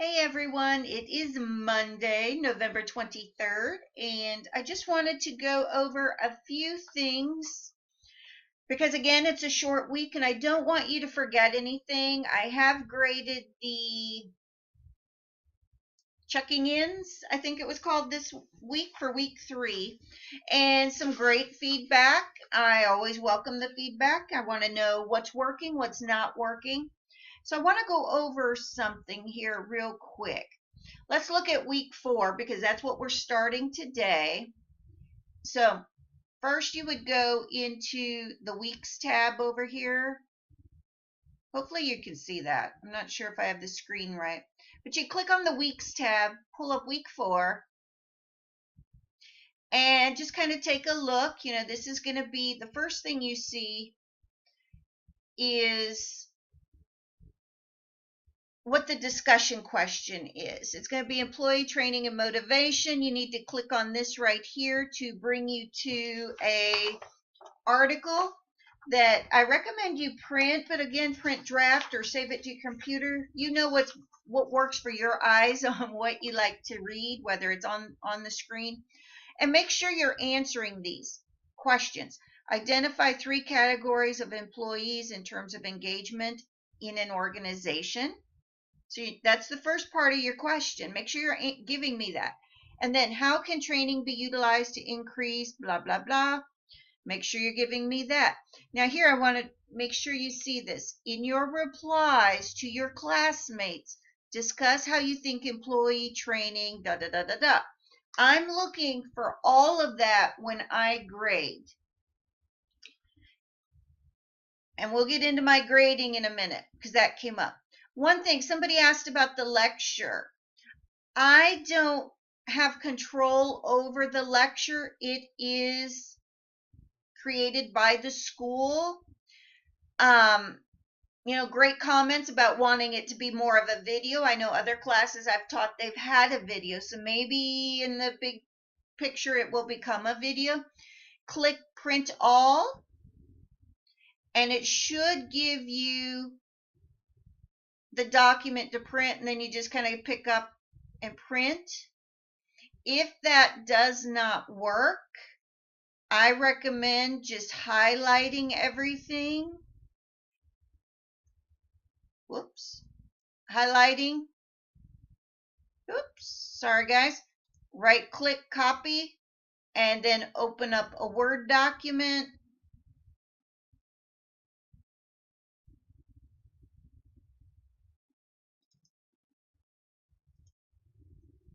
Hey everyone, it is Monday, November 23rd, and I just wanted to go over a few things because, again, it's a short week and I don't want you to forget anything. I have graded the checking ins, I think it was called, this week for week 3, and some great feedback. I always welcome the feedback. I want to know what's working, what's not working. So I want to go over something here real quick. Let's look at week 4 because that's what we're starting today. So first you would go into the weeks tab over here. Hopefully you can see that. I'm not sure if I have the screen right. But you click on the weeks tab, pull up week 4, and just kind of take a look. This is going to be the first thing you see is what the discussion question is. It's going to be employee training and motivation. You need to click on this right here to bring you to a article that I recommend you print, but again, print draft or save it to your computer. You know what works for your eyes on what you like to read, whether it's on the screen. And make sure you're answering these questions. Identify 3 categories of employees in terms of engagement in an organization. So that's the first part of your question. Make sure you're giving me that. And then how can training be utilized to increase blah, blah, blah. Make sure you're giving me that. Now here I want to make sure you see this. In your replies to your classmates, discuss how you think employee training, da, da, da, da, da. I'm looking for all of that when I grade. And we'll get into my grading in a minute because that came up. One thing, somebody asked about the lecture. I don't have control over the lecture. It is created by the school. Great comments about wanting it to be more of a video. I know other classes I've taught, they've had a video, so maybe in the big picture it will become a video. Click print all, and it should give you the document to print, and then you just kind of pick up and print. If that does not work, I recommend just highlighting everything. Whoops. Highlighting. Oops. Sorry, guys. Right click, copy, and then open up a Word document.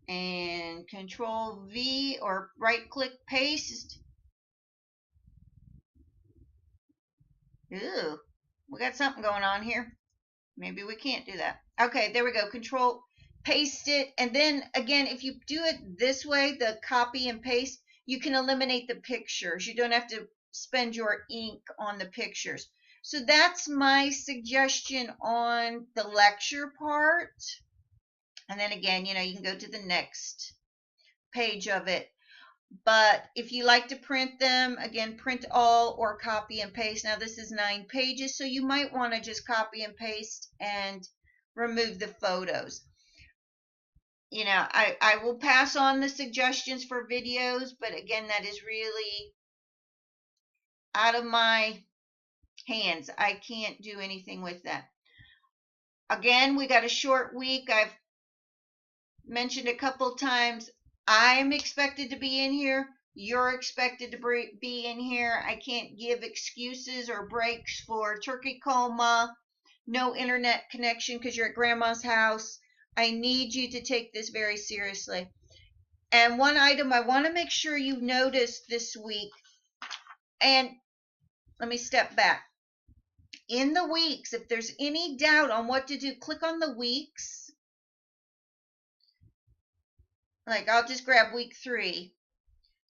And Control V or right click, paste. Ooh, we got something going on here. Maybe we can't do that. Okay, there we go. Control, paste it. And then again, if you do it this way, the copy and paste, you can eliminate the pictures. You don't have to spend your ink on the pictures. So that's my suggestion on the lecture part. And then again, you can go to the next page of it. But if you like to print them, again, print all or copy and paste. Now this is 9 pages, so you might want to just copy and paste and remove the photos. I will pass on the suggestions for videos, but again, that is really out of my hands. I can't do anything with that. Again, we got a short week. I've mentioned a couple times, I'm expected to be in here. You're expected to be in here. I can't give excuses or breaks for turkey coma, no internet connection because you're at grandma's house. I need you to take this very seriously. And one item I want to make sure you notice this week, and let me step back. In the weeks, if there's any doubt on what to do, click on the weeks. Like I'll just grab week 3.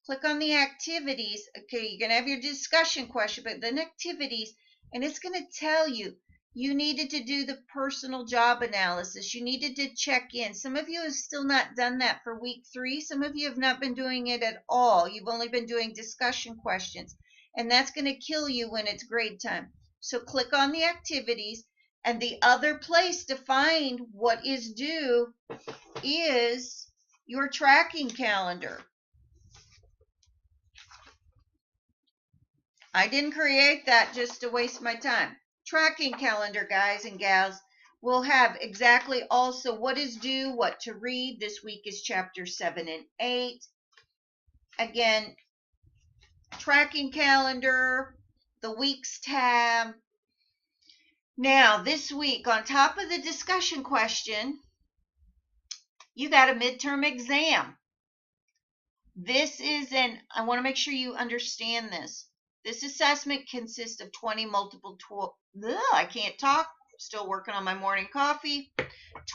Click on the activities. Okay, you're going to have your discussion question, but then activities, and it's going to tell you you needed to do the personal job analysis. You needed to check in. Some of you have still not done that for week 3. Some of you have not been doing it at all. You've only been doing discussion questions, and that's going to kill you when it's grade time. So click on the activities, And the other place to find what is due is your tracking calendar. I didn't create that just to waste my time. Tracking calendar, guys and gals, will have exactly also what is due, what to read. This week is chapter 7 and 8. Again, tracking calendar, the weeks tab. Now, this week, on top of the discussion question, you got a midterm exam. This is I want to make sure you understand this. This assessment consists of 20 multiple I can't talk. Still working on my morning coffee.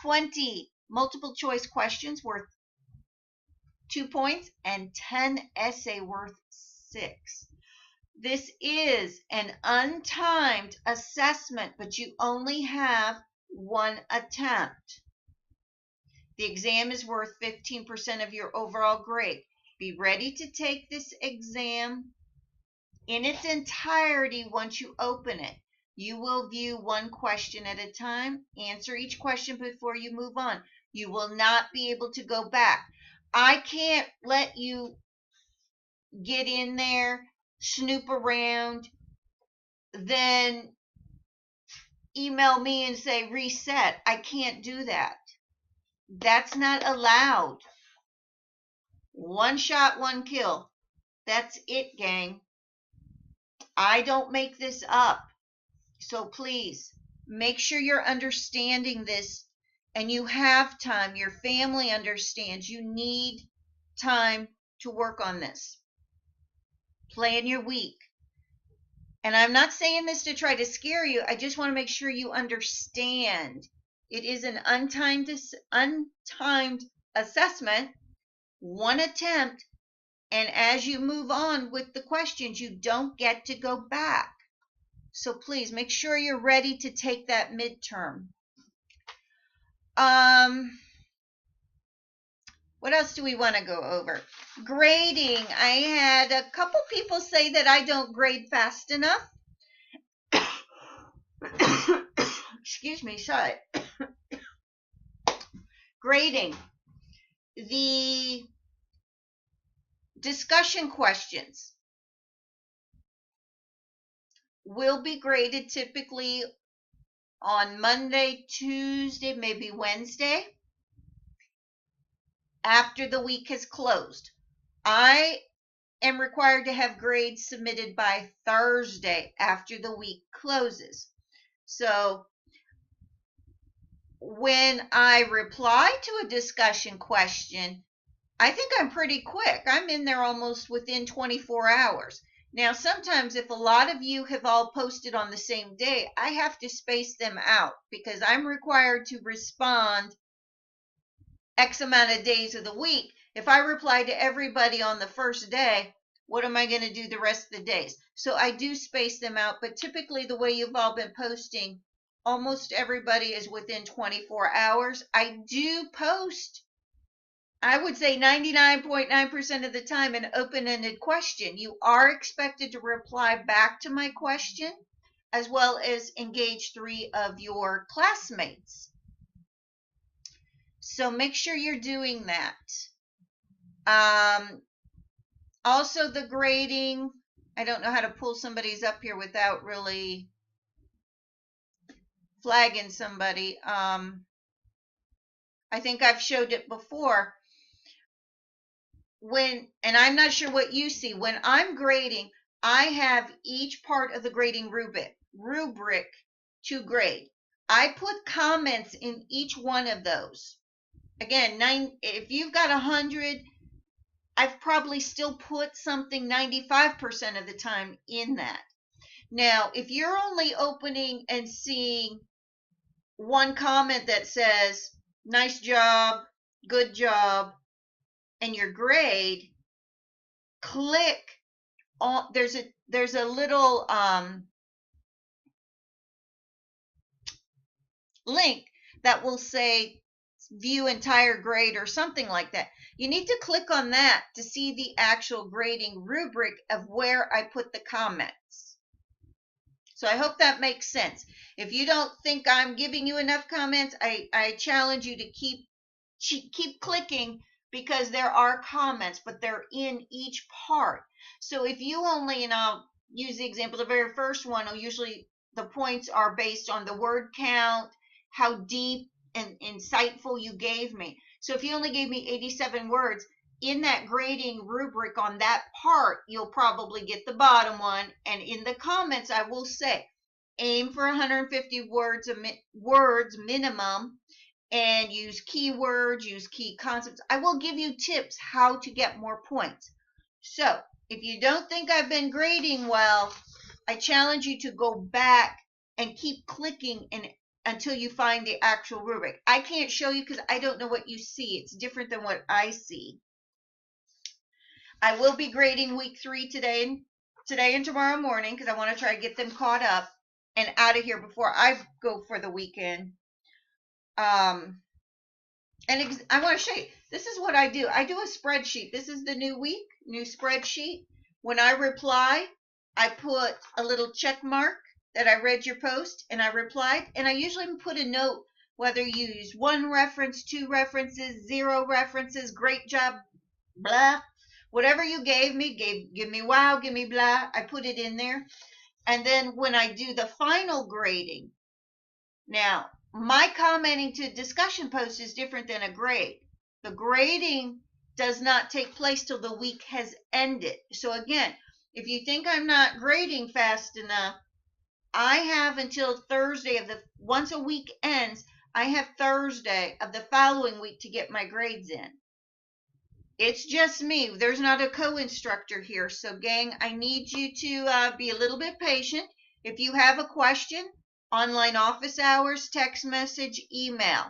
20 multiple choice questions worth 2 points and 10 essay worth 6. This is an untimed assessment, but you only have one attempt. The exam is worth 15% of your overall grade. Be ready to take this exam in its entirety once you open it. You will view one question at a time, answer each question before you move on. You will not be able to go back. I can't let you get in there, snoop around, then email me and say reset. I can't do that. That's not allowed. One shot, one kill. That's it, gang. I don't make this up. So please make sure you're understanding this and you have time. Your family understands you need time to work on this. Plan your week. And I'm not saying this to try to scare you. I just want to make sure you understand. It is an untimed assessment, one attempt, and as you move on with the questions, you don't get to go back. So please make sure you're ready to take that midterm. What else do we want to go over? Grading. I had a couple people say that I don't grade fast enough. Excuse me, sorry. Grading. The discussion questions will be graded typically on Monday, Tuesday, maybe Wednesday, after the week has closed. I am required to have grades submitted by Thursday after the week closes. So when I reply to a discussion question, I think I'm pretty quick. I'm in there almost within 24 hours. Now, sometimes if a lot of you have all posted on the same day, I have to space them out because I'm required to respond X amount of days of the week. If I reply to everybody on the first day, what am I going to do the rest of the days? So I do space them out, but typically the way you've all been posting, almost everybody is within 24 hours. I do post, I would say 99.9% of the time, an open-ended question. You are expected to reply back to my question as well as engage 3 of your classmates. So make sure you're doing that. Also the grading, I don't know how to pull somebody's up here without really flagging somebody. I think I've showed it before. And I'm not sure what you see, when I'm grading, I have each part of the grading rubric to grade. I put comments in each one of those. Again, if you've got 100, I've probably still put something 95% of the time in that. Now, if you're only opening and seeing one comment that says, nice job, good job, and your grade, click on, there's a little link that will say view entire grade or something like that. You need to click on that to see the actual grading rubric of where I put the comments. So I hope that makes sense. If you don't think I'm giving you enough comments, I challenge you to keep clicking, because there are comments, but they're in each part. So if you only, and I'll use the example, the very first one, usually the points are based on the word count, how deep and insightful you gave me. So if you only gave me 87 words, in that grading rubric on that part, you'll probably get the bottom one. And in the comments, I will say, aim for 150 words minimum, and use keywords, use key concepts. I will give you tips how to get more points. So if you don't think I've been grading well, I challenge you to go back and keep clicking until you find the actual rubric. I can't show you because I don't know what you see. It's different than what I see. I will be grading week 3 today and tomorrow morning, because I want to try to get them caught up and out of here before I go for the weekend. And I want to show you, this is what I do. I do a spreadsheet. This is the new week, new spreadsheet. When I reply, I put a little check mark that I read your post and I replied. And I usually put a note, whether you use 1 reference, 2 references, 0 references, great job, blah. Whatever you gave me, give me wow, give me blah. I put it in there. And then when I do the final grading, now, my commenting to discussion post is different than a grade. The grading does not take place till the week has ended. So again, if you think I'm not grading fast enough, I have until Thursday once a week ends, I have Thursday of the following week to get my grades in. It's just me. There's not a co-instructor here. So gang, I need you to be a little bit patient. If you have a question, online office hours, text message, email.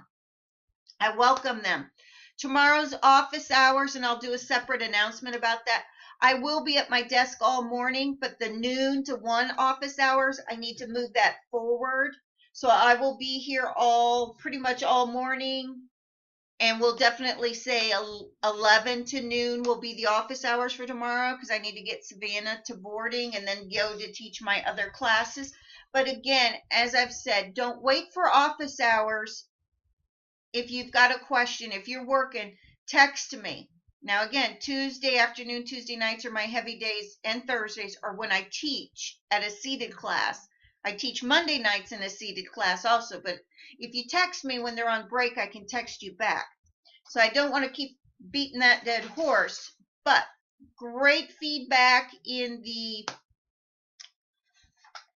I welcome them. Tomorrow's office hours, and I'll do a separate announcement about that. I will be at my desk all morning, but the noon to 1 office hours, I need to move that forward. So I will be here pretty much all morning, and we'll definitely say 11 to noon will be the office hours for tomorrow, because I need to get Savannah to boarding and then go to teach my other classes. But again, as I've said, don't wait for office hours. If you've got a question, if you're working, text me. Now again, Tuesday afternoon, Tuesday nights are my heavy days, and Thursdays are when I teach at a seated class. I teach Monday nights in a seated class also, but if you text me when they're on break, I can text you back. So I don't want to keep beating that dead horse, but great feedback in the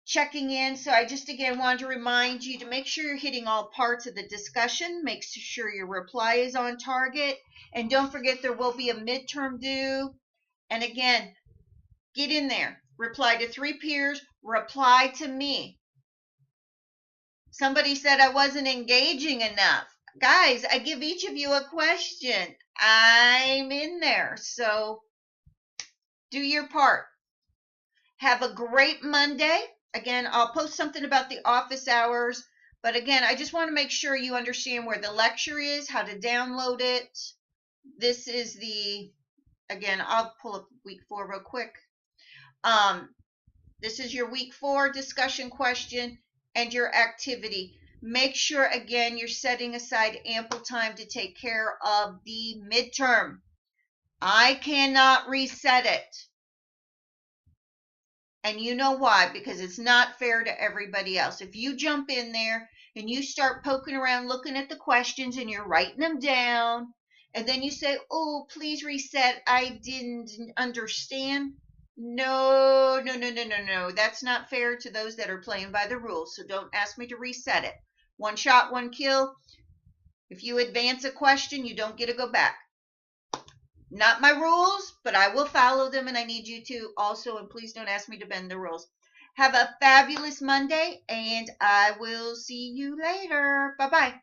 checking in. So I just again wanted to remind you to make sure you're hitting all parts of the discussion. Make sure your reply is on target. And don't forget, there will be a midterm due. And again, get in there. Reply to 3 peers. Reply to me. Somebody said I wasn't engaging enough. Guys, I give each of you a question. I'm in there. So do your part. Have a great Monday. Again, I'll post something about the office hours. But again, I just want to make sure you understand where the lecture is, how to download it. This is again, I'll pull up week 4 real quick. This is your week 4 discussion question and your activity. Make sure, again, you're setting aside ample time to take care of the midterm. I cannot reset it. And you know why? Because it's not fair to everybody else. If you jump in there and you start poking around looking at the questions and you're writing them down, and then you say, oh, please reset, I didn't understand. No. That's not fair to those that are playing by the rules. So don't ask me to reset it. 1 shot, 1 kill. If you advance a question, you don't get to go back. Not my rules, but I will follow them, and I need you to also, and please don't ask me to bend the rules. Have a fabulous Monday, and I will see you later. Bye-bye.